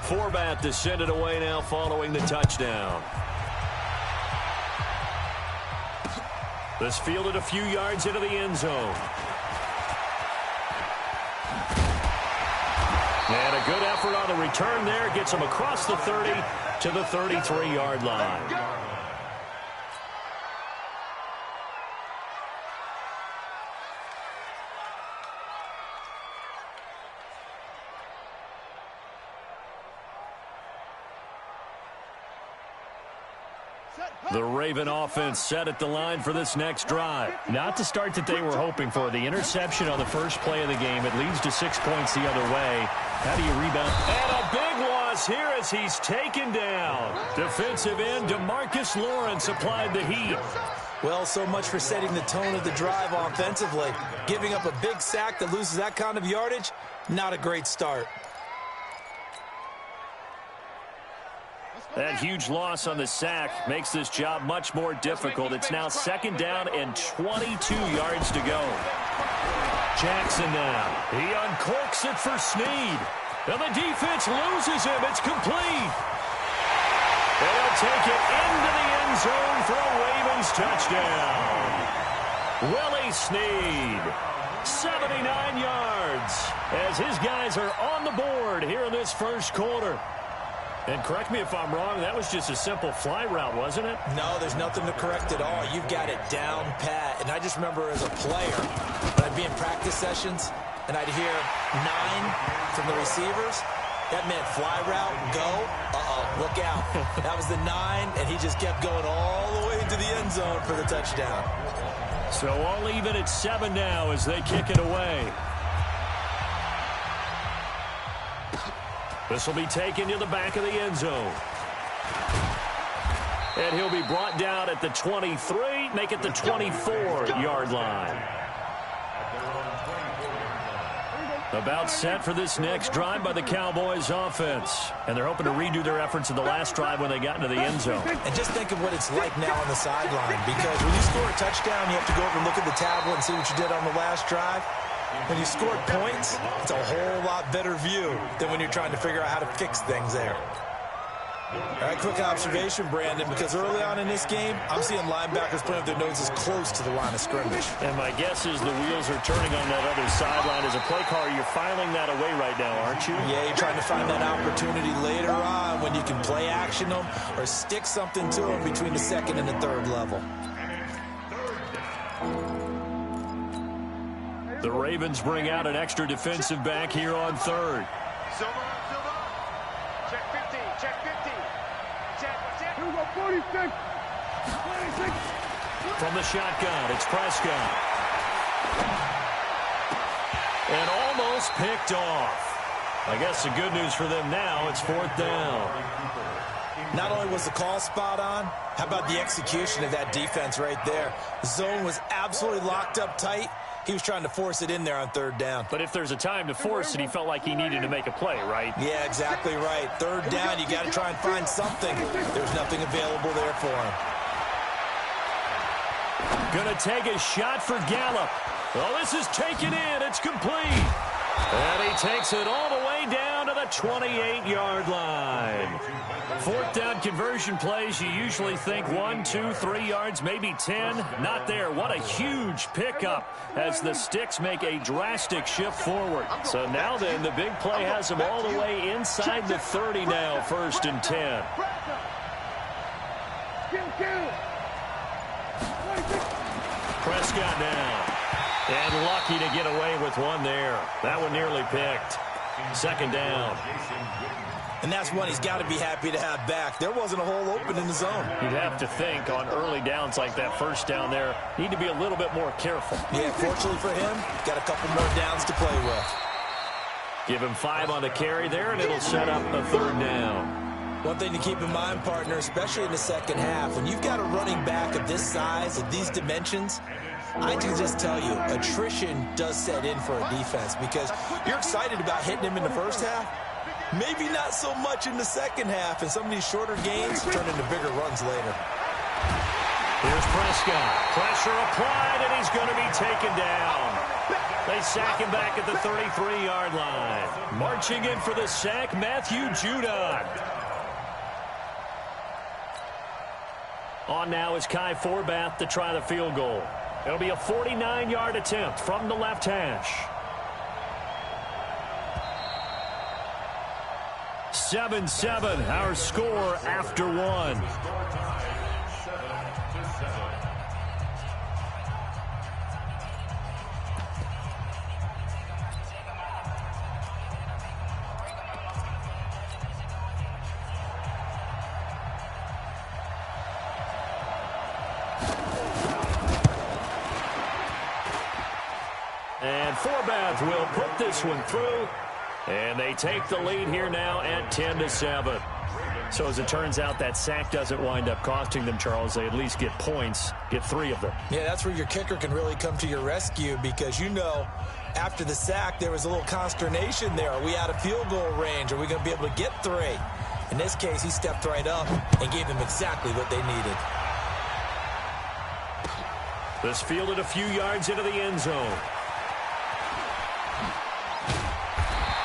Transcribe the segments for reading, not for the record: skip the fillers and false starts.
Forbat to send it away now following the touchdown. This fielded a few yards into the end zone. And a good effort on the return there. Gets him across the 30 to the 33-yard line. The Raven offense set at the line for this next drive. Not the start that they were hoping for. The interception on the first play of the game. It leads to 6 points the other way. How do you rebound? And a big loss here as he's taken down. Defensive end DeMarcus Lawrence applied the heat. Well, so much for setting the tone of the drive offensively. Giving up a big sack that loses that kind of yardage, not a great start. That huge loss on the sack makes this job much more difficult. It's now 2nd down and 22 yards to go. Jackson now. He uncorks it for Snead. And the defense loses him. It's complete. They'll take it into the end zone for a Ravens touchdown. Willie Snead, 79 yards, as his guys are on the board here in this first quarter. And correct me if I'm wrong, that was just a simple fly route, wasn't it? No, there's nothing to correct at all. You've got it down pat. And I just remember as a player, when I'd be in practice sessions, and I'd hear 9 from the receivers. That meant fly route, go, look out. That was the 9, and he just kept going all the way into the end zone for the touchdown. So all even at 7 now as they kick it away. This will be taken to the back of the end zone. And he'll be brought down at the 23, make it the 24-yard line. About set for this next drive by the Cowboys offense. And they're hoping to redo their efforts in the last drive when they got into the end zone. And just think of what it's like now on the sideline, because when you score a touchdown, you have to go over and look at the tablet and see what you did on the last drive. When you scored points, it's a whole lot better view than when you're trying to figure out how to fix things there. All right, quick observation, Brandon, because early on in this game, I'm seeing linebackers putting up their noses close to the line of scrimmage. And my guess is the wheels are turning on that other sideline. As a play caller, you're filing that away right now, aren't you? Yeah, you're trying to find that opportunity later on when you can play action them or stick something to them between the 2nd and the 3rd level. The Ravens bring out an extra defensive back here on 3rd. Check 50, check 50. Check. Here we go, 46. 26. From the shotgun, it's Prescott. And almost picked off. I guess the good news for them now, it's 4th down. Not only was the call spot on, how about the execution of that defense right there? The zone was absolutely locked up tight. He was trying to force it in there on 3rd down. But if there's a time to force it, he felt like he needed to make a play, right? Yeah, exactly right. 3rd down, you got to try and find something. There's nothing available there for him. Gonna take a shot for Gallup. Well, this is taken in. It's complete. And he takes it all the way down to the 28-yard line. 4th down conversion plays, you usually think 1, 2, 3 yards, maybe 10. Not there. What a huge pickup as the Sticks make a drastic shift forward. So now then, the big play has them all the way inside the 30 now, 1st and 10. Prescott now. And lucky to get away with one there. That one nearly picked. 2nd down. And that's one he's got to be happy to have back. There wasn't a hole open in the zone. You'd have to think on early downs like that 1st down there, need to be a little bit more careful. Yeah, fortunately for him, got a couple more downs to play with. Give him 5 on the carry there, and it'll set up a 3rd down. One thing to keep in mind, partner, especially in the 2nd half, when you've got a running back of this size, of these dimensions, I can just tell you, attrition does set in for a defense because you're excited about hitting him in the 1st half. Maybe not so much in the 2nd half, and some of these shorter gains turn into bigger runs later. Here's Prescott. Pressure applied, and he's going to be taken down. They sack him back at the 33-yard line. Marching in for the sack, Matthew Judon. On now is Kai Forbath to try the field goal. It'll be a 49-yard attempt from the left hash. 7-7, our score after one. And Forbath will put this one through. And they take the lead here now at 10-7. So as it turns out, that sack doesn't wind up costing them, Charles. They at least get points, get 3 of them. Yeah, that's where your kicker can really come to your rescue because, you know, after the sack, there was a little consternation there. Are we out of field goal range? Are we going to be able to get 3? In this case, he stepped right up and gave them exactly what they needed. This fielded a few yards into the end zone.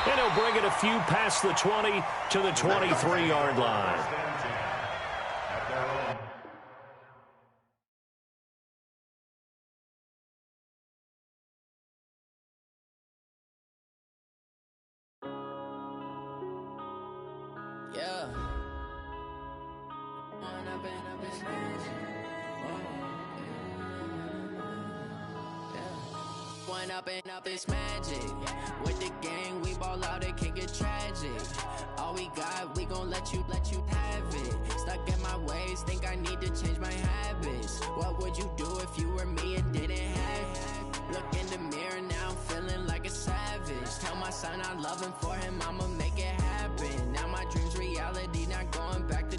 And he'll bring it a few past the 20 to the 23-yard line. Yeah. One up and up is magic. With the gang, we ball out, it can get tragic. All we got, we gon' let you have it. Stuck in my ways, think I need to change my habits. What would you do if you were me and didn't have it? Look in the mirror now, I'm feeling like a savage. Tell my son I love him, for him I'ma make it happen. Now my dream's reality, not going back to.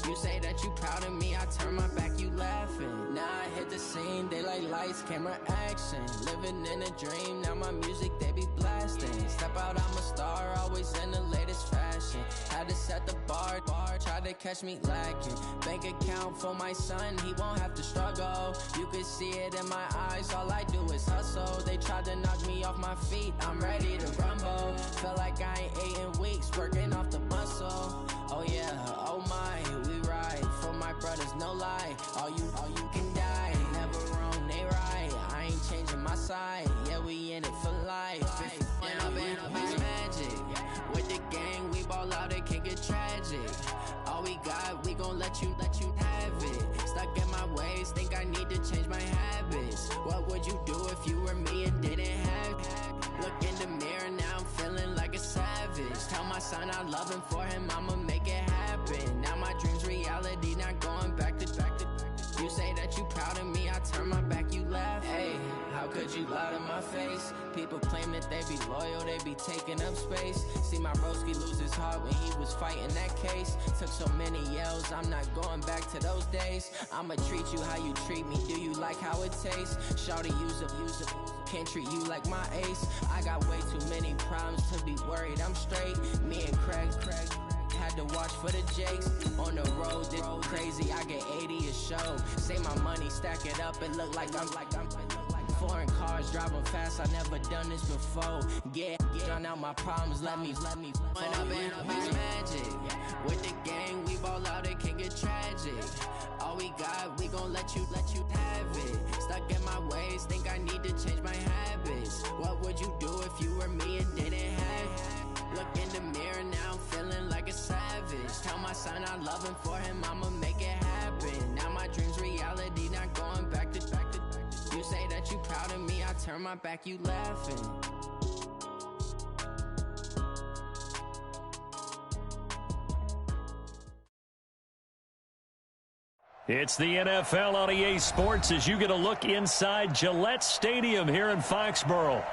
You say that you proud of me, I turn my back, you laughing. Now I hit the scene, they like lights, camera, action. Living in a dream, now my music, they be blasting. Step out, I'm a star, always in the latest fashion. Had to set the bar, try to catch me lacking. Bank account for my son, he won't have to struggle. You can see it in my eyes, all I do is hustle. They tried to knock me off my feet, I'm ready to rumble. Felt like I ain't ate in weeks, working off the muscle. Oh yeah, oh my, we ride for my brothers, no lie. All you can die, never wrong, they right. I ain't changing my side, yeah, we in it for life. When up is magic. With the gang, we ball out, it can get tragic. All we got, we gon' let you have it. Stuck in my ways, think I need to change my habits. What would you do if you were me and didn't have it? Look in the mirror, now I'm feeling like a savage. Tell my son I love him, for him I'ma make it happen. Now my dream's reality, not going back to. You say that you proud of me, I turn my back, you laugh. Hey, how could you lie to my face? People claim that they be loyal, they be taking up space. See my broski lose his heart when he was fighting that case. Took so many yells, I'm not going back to those days. I'ma treat you how you treat me, do you like how it tastes? Shawty, use up, can't treat you like my ace. I got way too many problems to be worried, I'm straight. Me and Craig had to watch for the Jakes. On the road, it's crazy, I get 80 a show. Say my money, stack it up, it look like I'm foreign cars, driving fast, I never done this before. Get on out my problems, let me When up is magic. With the gang, we ball out, it can get tragic. All we got, we gon' let you have it. Stuck in my ways, think I need to change my habits. What would you do if you were me and didn't have it? Look in the mirror, now I'm feeling like a savage. Tell my son I love him, for him I'ma make it happen. Now my dream's reality, not going back to. You say that you proud of me, I turn my back, you laughing. It's the NFL on EA Sports as you get a look inside Gillette Stadium here in Foxborough.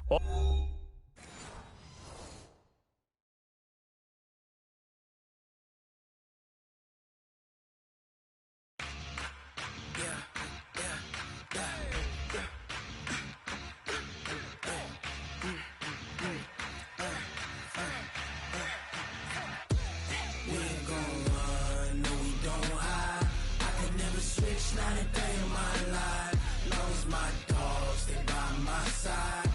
Not a day in my life. Long as my dogs, they by my side.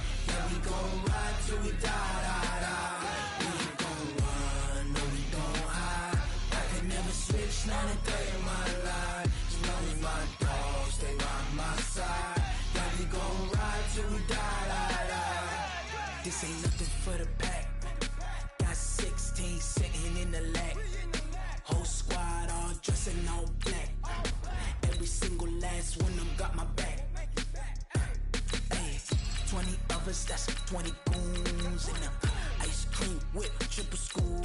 This ain't nothing for the pack. Got 16 sitting in the lag. Whole squad all dressed in all black. Every single last one of them got my back. Hey, 20 of us, that's 20 goons in them. Ice cream whip, triple school.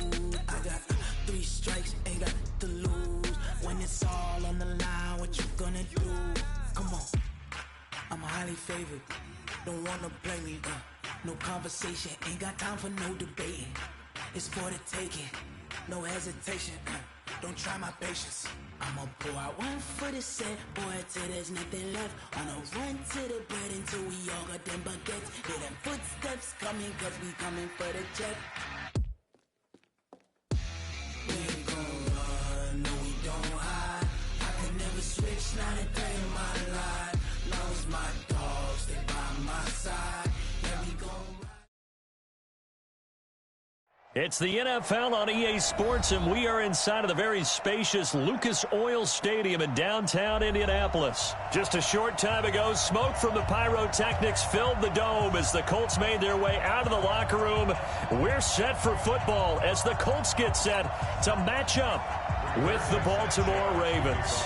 I got 3 strikes, ain't got to lose. When it's all on the line, what you gonna do? Come on, I'm highly favored. Don't wanna play me, no conversation. Ain't got time for no debating. It's for the taking, no hesitation. Don't try my patience. I'ma pour out one for the set, boy, till there's nothing left. On a run to the bread until we all got them baguettes. Hear them footsteps coming, cause we coming for the jet. We ain't gon' run, no we don't hide. I can never switch, not a day in my life. Long as my dogs, they by my side. Yeah, we gon' ride. It's the NFL on EA Sports, and we are inside of the very spacious Lucas Oil Stadium in downtown Indianapolis. Just a short time ago, smoke from the pyrotechnics filled the dome as the Colts made their way out of the locker room. We're set for football as the Colts get set to match up with the Baltimore Ravens.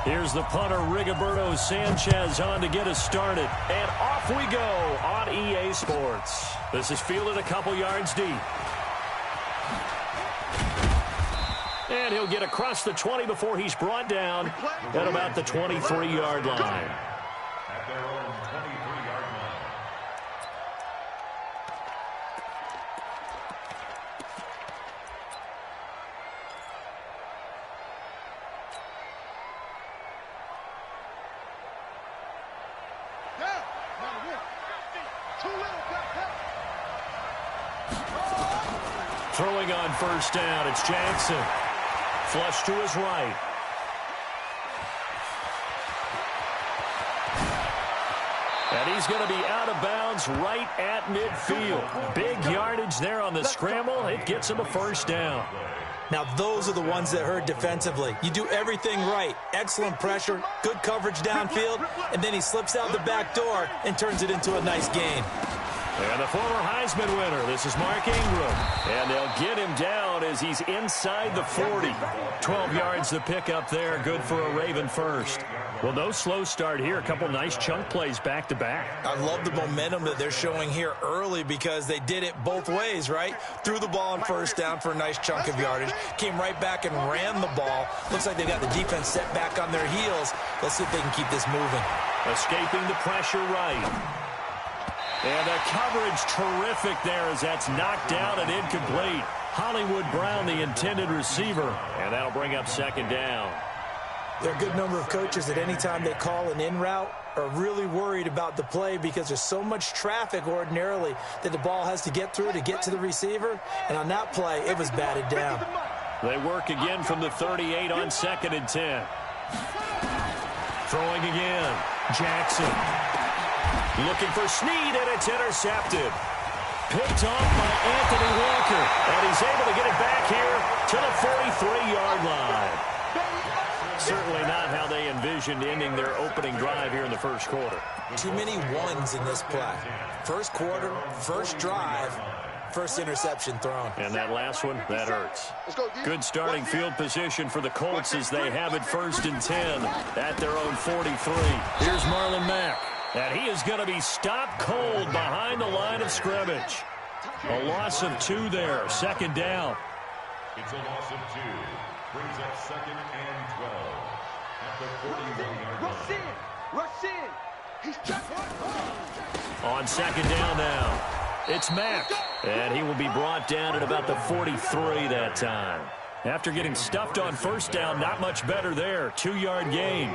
Here's the punter, Rigoberto Sanchez, on to get us started. And off we go on EA Sports. This is fielded a couple yards deep. And he'll get across the 20 before he's brought down at about the 23-yard line. At their own 23-yard line. Throwing on first down, it's Jackson. Flush to his right. And he's going to be out of bounds right at midfield. Big yardage there on the scramble. It gets him a first down. Now, those are the ones that hurt defensively. You do everything right. Excellent pressure, good coverage downfield, and then he slips out the back door and turns it into a nice gain. And the former Heisman winner, this is Mark Ingram. And they'll get him down as he's inside the 40. 12 yards to pick up there, good for a Raven first. Well, no slow start here. A couple nice chunk plays back-to-back. I love the momentum that they're showing here early because they did it both ways, right? Threw the ball on first down for a nice chunk of yardage. Came right back and ran the ball. Looks like they got the defense set back on their heels. Let's see if they can keep this moving. Escaping the pressure right. And the coverage terrific there as that's knocked down and incomplete. Hollywood Brown, the intended receiver. And that'll bring up second down. There are a good number of coaches that anytime they call an in route are really worried about the play because there's so much traffic ordinarily that the ball has to get through to get to the receiver. And on that play, it was batted down. They work again from the 38 on 2nd and 10. Throwing again. Jackson. Looking for Snead, and it's intercepted. Picked off by Anthony Walker, and he's able to get it back here to the 43-yard line. Certainly not how they envisioned ending their opening drive here in the first quarter. Too many ones in this play. First quarter, first drive, first interception thrown. And that last one, that hurts. Good starting field position for the Colts as they have it 1st and 10 at their own 43. Here's Marlon Mack. And he is going to be stopped cold behind the line of scrimmage. A loss of 2 there, 2nd down. It's a loss of 2. Brings up 2nd and 12 at the 41-yard line. Rush in. He's On 2nd down now, it's Mack. And he will be brought down at about the 43 that time. After getting stuffed on first down, not much better there. 2-yard gain.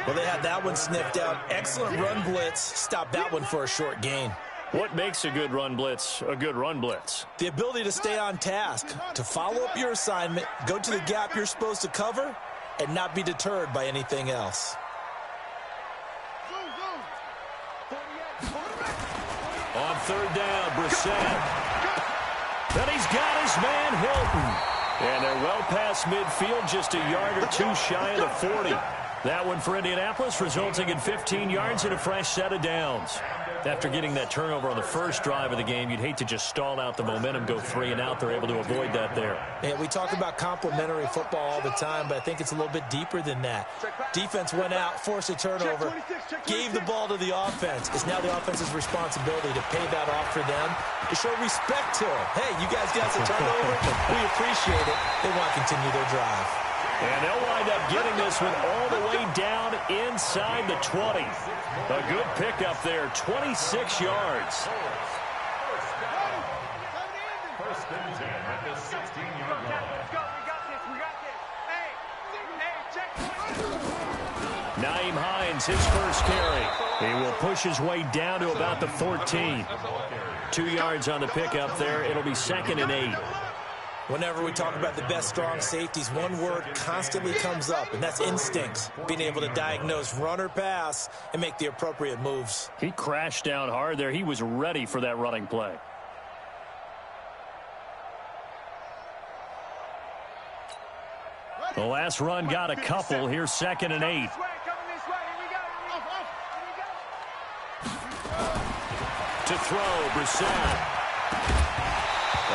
Well, they had that one sniffed out. Excellent run blitz. Stop that one for a short gain. What makes a good run blitz a good run blitz? The ability to stay on task, to follow up your assignment, go to the gap you're supposed to cover, and not be deterred by anything else. On 3rd down, Brissett. Then he's got his man, Hilton. And they're well past midfield, just a yard or 2 shy of the 40. That one for Indianapolis, resulting in 15 yards and a fresh set of downs. After getting that turnover on the first drive of the game, you'd hate to just stall out the momentum, go 3 and out. They're able to avoid that there. Yeah, we talk about complementary football all the time, but I think it's a little bit deeper than that. Defense went out, forced a turnover, gave the ball to the offense. It's now the offense's responsibility to pay that off for them, to show respect to them. Hey, you guys got some turnover. We appreciate it. They want to continue their drive. And they'll wind up getting this one all the way down inside the 20. A good pickup there, 26 yards. First and 10 at the 16-yard line. Let's go. We got this. Hey, check. Naeem Hines, his first carry. He will push his way down to about the 14. 2 yards on the pickup there. It'll be 2nd and 8. Whenever we talk about the best strong safeties, one word constantly comes up, and that's instincts. Being able to diagnose run or pass and make the appropriate moves. He crashed down hard there. He was ready for that running play. The last run got a couple. Here's 2nd and 8. To throw, Brissett.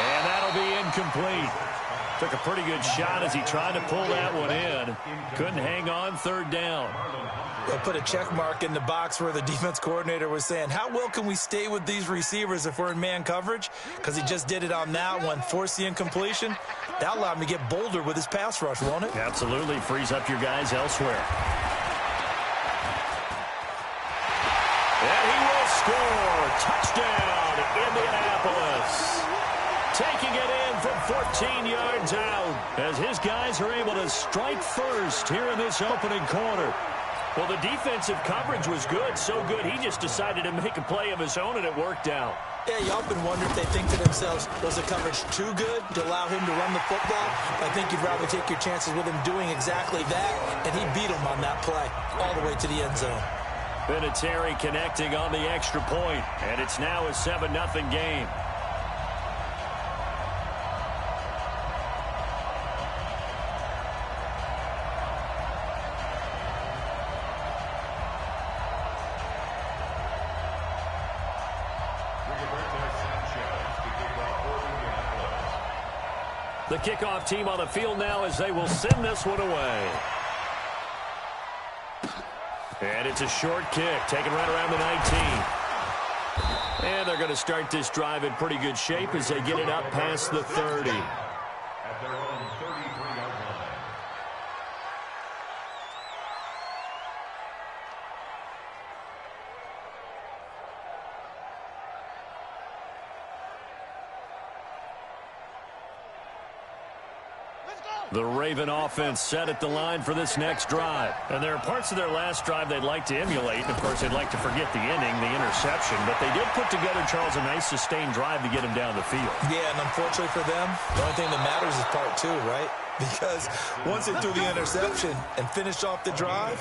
And that'll be incomplete. Took a pretty good shot as he tried to pull that one in. Couldn't hang on, 3rd down. They'll put a check mark in the box where the defense coordinator was saying, how well can we stay with these receivers if we're in man coverage? Because he just did it on that one, forced the incompletion. That allowed him to get bolder with his pass rush, won't it? Absolutely. Frees up your guys elsewhere. And he will score. Touchdown, Indianapolis. Taking it in from 14 yards out as his guys are able to strike first here in this opening quarter. Well, the defensive coverage was good, so good he just decided to make a play of his own, and it worked out. Yeah, you often wonder if they think to themselves, was the coverage too good to allow him to run the football? I think you'd rather take your chances with him doing exactly that, and he beat him on that play all the way to the end zone. Vinatieri connecting on the extra point, and it's now a 7-0 game. The kickoff team on the field now as they will send this one away. And it's a short kick, taken right around the 19. And they're going to start this drive in pretty good shape as they get it up past the 30. At their own 33-yard line. The Raven offense set at the line for this next drive. And there are parts of their last drive they'd like to emulate. And, of course, they'd like to forget the inning, the interception. But they did put together, Charles, a nice sustained drive to get him down the field. Yeah, and unfortunately for them, the only thing that matters is part 2, right? Because once they threw the interception and finished off the drive,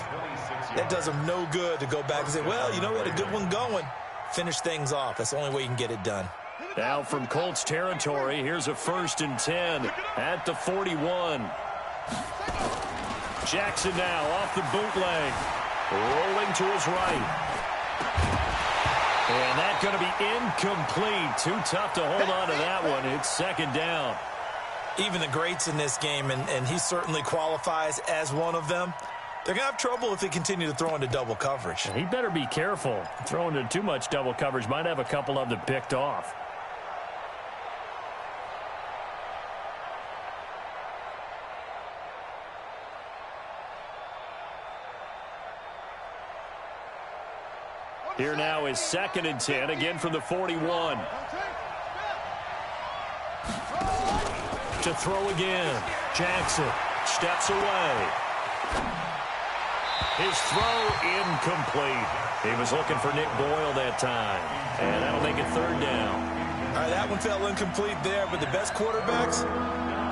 that does them no good to go back and say, well, you know, we had a good one going. Finish things off. That's the only way you can get it done. Now from Colts territory, here's a 1st and 10 at the 41. Jackson now off the bootleg, rolling to his right. And that's going to be incomplete. Too tough to hold on to that one. It's 2nd down. Even the greats in this game, and he certainly qualifies as one of them, they're going to have trouble if they continue to throw into double coverage. He better be careful. Throwing into too much double coverage might have a couple of them picked off. Here now is 2nd and 10, again from the 41. To throw again. Jackson steps away. His throw incomplete. He was looking for Nick Boyle that time. And that'll make it 3rd down. All right, that one fell incomplete there, but the best quarterbacks,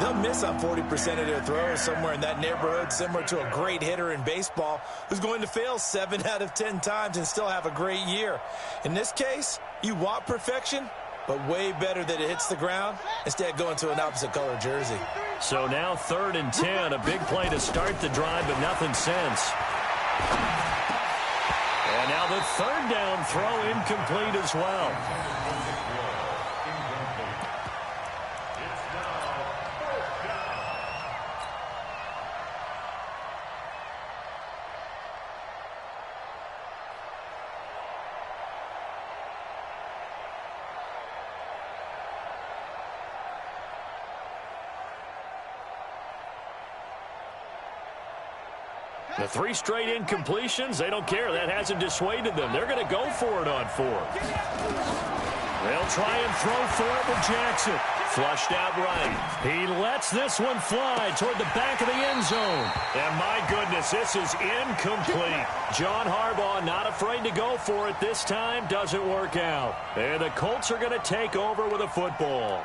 they'll miss on 40% of their throws, somewhere in that neighborhood, similar to a great hitter in baseball who's going to fail 7 out of 10 times and still have a great year. In this case, you want perfection, but way better that it hits the ground instead of going to an opposite color jersey. So now 3rd and 10, a big play to start the drive, but nothing since. And now the third down throw incomplete as well. The 3 straight incompletions, they don't care. That hasn't dissuaded them. They're going to go for it on 4. They'll try and throw for it with Jackson. Flushed out right. He lets this one fly toward the back of the end zone. And my goodness, this is incomplete. John Harbaugh not afraid to go for it this time. Doesn't work out. And the Colts are going to take over with a football.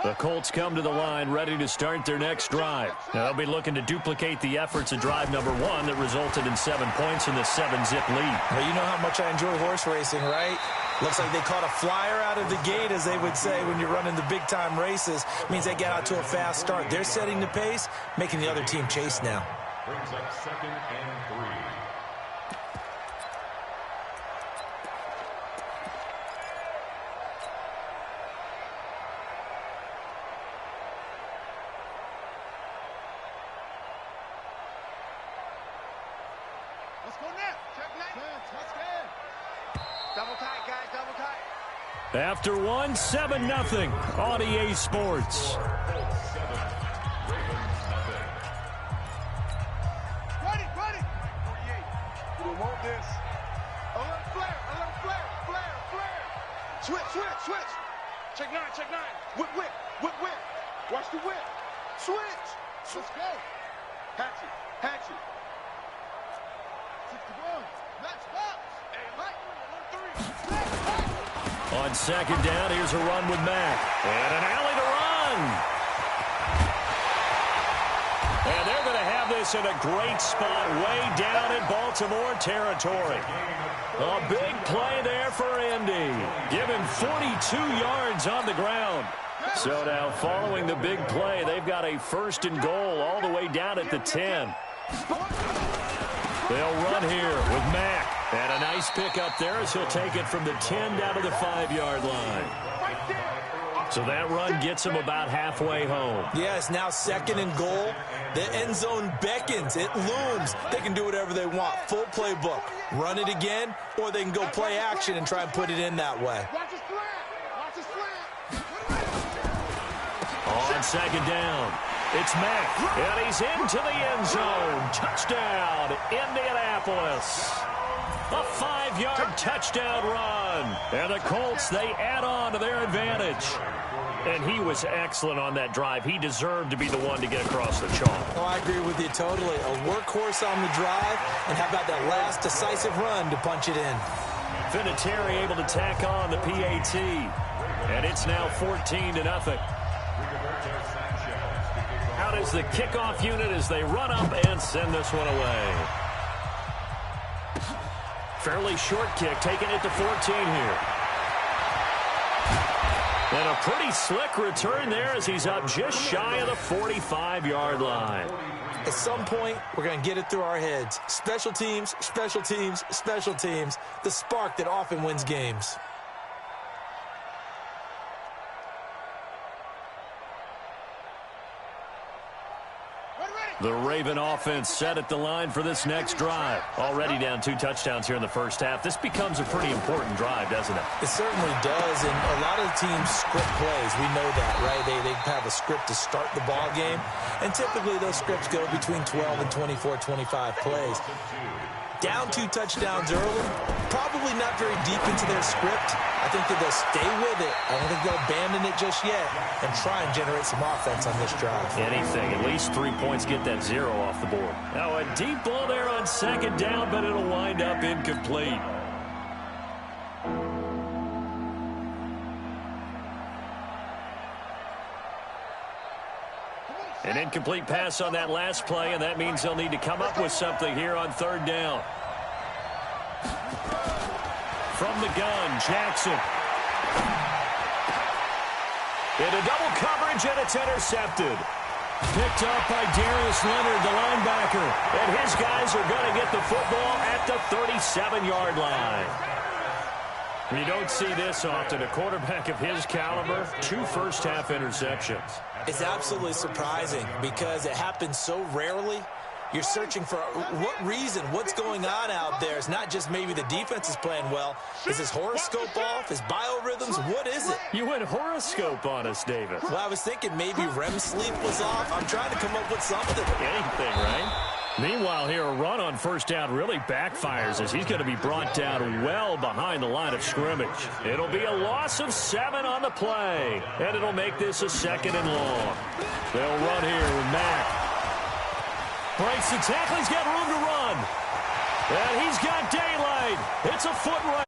The Colts come to the line ready to start their next drive. Now, they'll be looking to duplicate the efforts of drive number 1 that resulted in 7 points in the 7-zip lead. Well, you know how much I enjoy horse racing, right? Looks like they caught a flyer out of the gate, as they would say when you're running the big-time races. Means they get out to a fast start. They're setting the pace, making the other team chase now. Brings up 2nd and 3. After 1, 7-0 on EA Sports. Ready. We want this. A little flare. Switch. Check 9. Whip. Watch the whip. Switch. Let's go. Hatchet. 61. Match box. Hey, right. 3. On 2nd down, here's a run with Mack. And an alley to run. And they're going to have this in a great spot way down in Baltimore territory. A big play there for Indy. Give him 42 yards on the ground. So now following the big play, they've got a 1st and goal all the way down at the 10. They'll run here with Mack. And a nice pick up there as he'll take it from the 10 down to the 5-yard line. So that run gets him about halfway home. Yeah, it's now 2nd and goal. The end zone beckons. It looms. They can do whatever they want. Full playbook. Run it again, or they can go play action and try and put it in that way. On 2nd down, it's Mack. And he's into the end zone. Touchdown, Indianapolis. A 5-yard touchdown run. And the Colts, they add on to their advantage. And he was excellent on that drive. He deserved to be the one to get across the chalk. Oh, I agree with you totally. A workhorse on the drive. And how about that last decisive run to punch it in? Vinatieri able to tack on the PAT. And it's now 14-0. Out is the kickoff unit as they run up and send this one away. Fairly short kick, taking it to 14 here. And a pretty slick return there as he's up just shy of the 45-yard line. At some point, we're going to get it through our heads. Special teams, special teams, special teams. The spark that often wins games. The Raven offense set at the line for this next drive. Already down 2 touchdowns here in the first half. This becomes a pretty important drive, doesn't it? It certainly does, and a lot of the teams script plays. We know that, right? They have a script to start the ball game, and typically those scripts go between 12 and 24, 25 plays. Down 2 touchdowns early, probably not very deep into their script. I think that they'll stay with it. I don't think they'll abandon it just yet and try and generate some offense on this drive. Anything, at least 3 points, get that 0 off the board. Now a deep ball there on 2nd down, but it'll wind up incomplete. An incomplete pass on that last play, and that means they'll need to come up with something here on 3rd down. From the gun, Jackson. Into double coverage, and it's intercepted. Picked up by Darius Leonard, the linebacker. And his guys are going to get the football at the 37-yard line. You don't see this often. A quarterback of his caliber, 2 first-half interceptions. It's absolutely surprising because it happens so rarely. You're searching for what reason, what's going on out there. It's not just maybe the defense is playing well. Is his horoscope off? His biorhythms? What is it? You went horoscope on us, Davis. Well, I was thinking maybe REM sleep was off. I'm trying to come up with something. Anything, right? Meanwhile, here a run on first down really backfires as he's going to be brought down well behind the line of scrimmage. It'll be a loss of 7 on the play, and it'll make this a 2nd and long. They'll run here with Mack. Breaks the tackle. He's got room to run. And he's got daylight. It's a foot race.